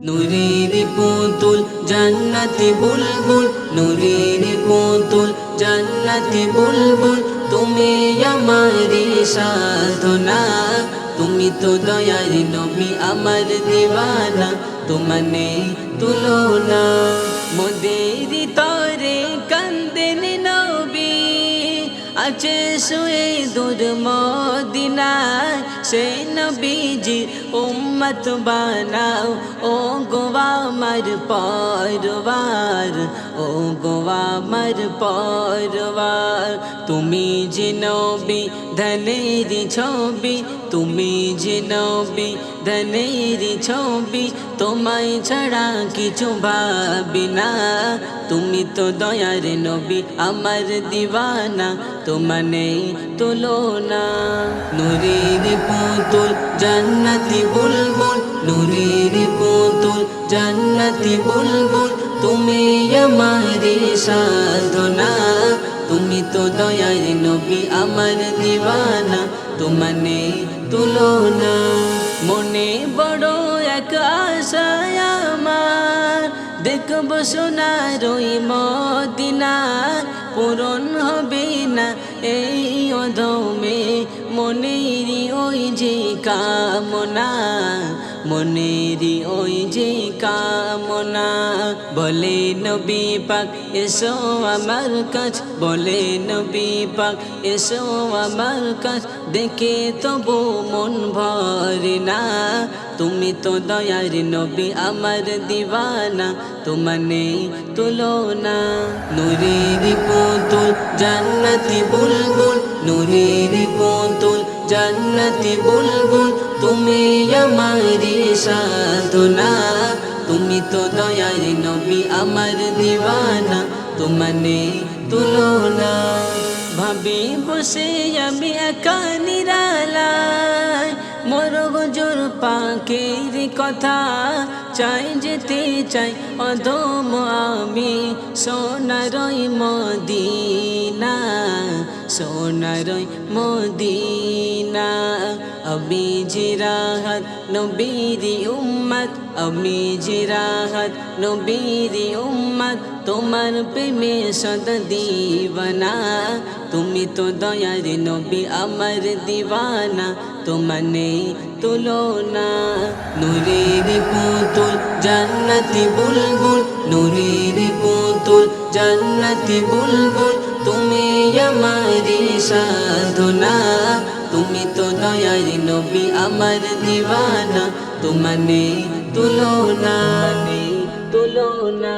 নূরের পুতুল জান্নাতি বুলবুল, নূরের পুতুল জান্নাতি বুলবুল, তুমি আমারি সাধনা। তুমি তো দয়ার নবী আমার দিওয়ানা, তোমানে তুলনা। মোদের তরে কান্দেন নবী, আছে শুয়ে দূর মদিনায়, সে নবীজির উম্মত বানাও। ও গো আমার পরওয়ার, ও গো আমার পরওয়ার, তুমি যে নবী ধনের ছবি, তুমি যে নবী ধনের ছবি, তোমায় ছাড়া কিছু ভাবি না। তুমি তো দয়ার নবী আমার দিওয়ানা, তোমানে তুলনা। নূরের পুতুল জান্নাতি বুলবুল, নূরের পুতুল জান্নাতি বুলবুল, তুমি আমারি সাধনা। তুমি তো দয়ার নবী আমার দিওয়ানা, তোমানে তুলনা। মনে বড় এক আশা আমার, দেখব সোনার ওই মদিনা, পূরণ হবে না এই অধমে মনেরই ওই যে কামনা, মনেরই ওই যে কামনা। বলে নবী পাক এসো আমার কাছ, বলে নবী পাক এসো আমার কাছ, দেখে তবু মন ভরে না। তুমি তো দয়ার নবী আমার দিওয়ানা, তোমানে তুলনা। নূরের পুতুল জান্নাতি বুলবুল, নূরের পুতুল জান্নাতি বুলবুল, তুমি আমারি সাধনা। তুমি তো দয়ার নবী আমার দিওয়ানা, তোমানে তুলনা। ভাবি বসে আমি একা নিরালায়, মোর হুজুর পাকের কথা, চাই যেতে চাই অধম আমি সোনারই মদিনা, সোনারই মদিনা। আমি যে রাহাত নবীর উম্মত, আমি যে রাহাত নবীর উম্মত, তোমার প্রেমে সদা দিওয়ানা। তুমি তো দয়ার নবী আমার দিওয়ানা, তোমানে তুলনা। নূরের পুতুল জান্নাতি বুলবুল, নূরের পুতুল জান্নাতি বুলবুল, তুমি আমারি সাধনা। তুমি তো দয়ার নবী আমার দিওয়ানা, তোমানে তুলনা, তুলনা।